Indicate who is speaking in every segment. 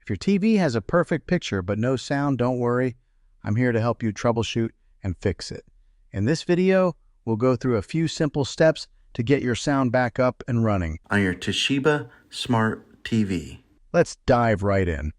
Speaker 1: If your TV has a perfect picture but no sound, don't worry. I'm here to help you troubleshoot and fix it. In this video, we'll go through a few simple steps to get your sound back up and running
Speaker 2: on your Toshiba Smart TV.
Speaker 1: Let's dive right in.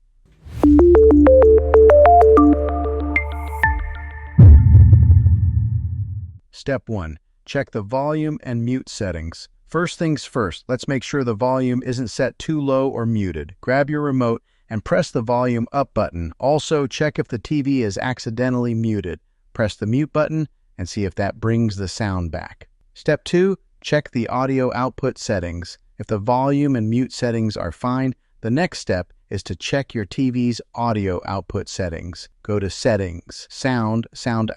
Speaker 1: Step 1. Check the volume and mute settings. First things first, let's make sure the volume isn't set too low or muted. Grab your remote and press the volume up button. Also, check if the TV is accidentally muted. Press the mute button and see if that brings the sound back. Step 2. Check the audio output settings. If the volume and mute settings are fine, the next step is to check your TV's audio output settings. Go to Settings, Sound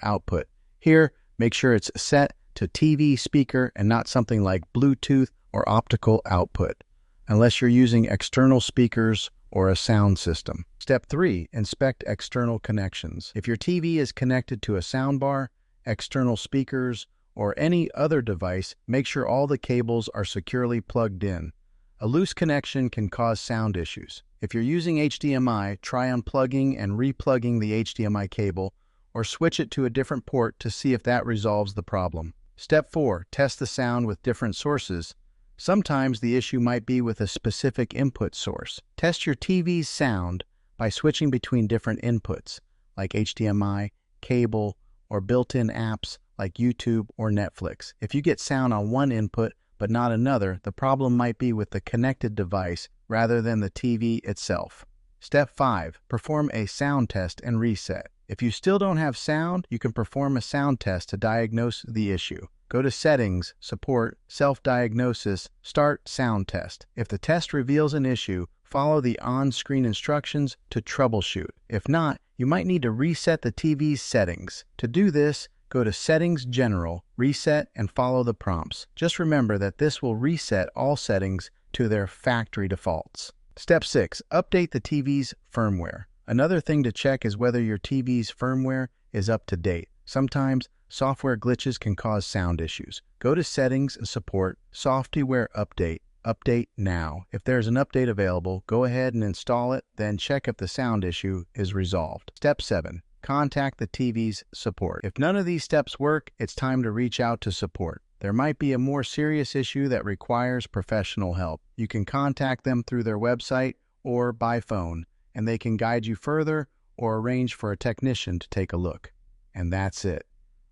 Speaker 1: Output. Here, make sure it's set to TV speaker and not something like Bluetooth or optical output, unless you're using external speakers or a sound system. Step 3. Inspect external connections. If your TV is connected to a soundbar, external speakers, or any other device, make sure all the cables are securely plugged in. A loose connection can cause sound issues. If you're using HDMI, try unplugging and replugging the HDMI cable, or switch it to a different port to see if that resolves the problem. Step 4. Test the sound with different sources. Sometimes the issue might be with a specific input source. Test your TV's sound by switching between different inputs, like HDMI, cable, or built-in apps like YouTube or Netflix. If you get sound on one input but not another, the problem might be with the connected device rather than the TV itself. Step 5. Perform a sound test and reset. If you still don't have sound, you can perform a sound test to diagnose the issue. Go to Settings, Support, Self-Diagnosis, Start Sound Test. If the test reveals an issue, follow the on-screen instructions to troubleshoot. If not, you might need to reset the TV's settings. To do this, go to Settings General, Reset, and follow the prompts. Just remember that this will reset all settings to their factory defaults. Step 6. Update the TV's firmware. Another thing to check is whether your TV's firmware is up to date. Sometimes, software glitches can cause sound issues. Go to Settings and Support, Software Update, Update Now. If there's an update available, go ahead and install it, then check if the sound issue is resolved. Step 7. Contact the TV's support. If none of these steps work, it's time to reach out to support. There might be a more serious issue that requires professional help. You can contact them through their website or by phone, and they can guide you further or arrange for a technician to take a look. And that's it.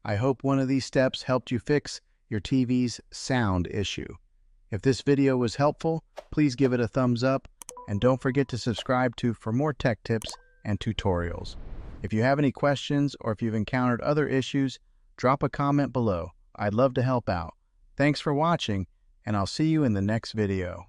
Speaker 1: I hope one of these steps helped you fix your TV's sound issue. If this video was helpful, please give it a thumbs up, and don't forget to subscribe for more tech tips and tutorials. If you have any questions or if you've encountered other issues, drop a comment below. I'd love to help out. Thanks for watching, and I'll see you in the next video.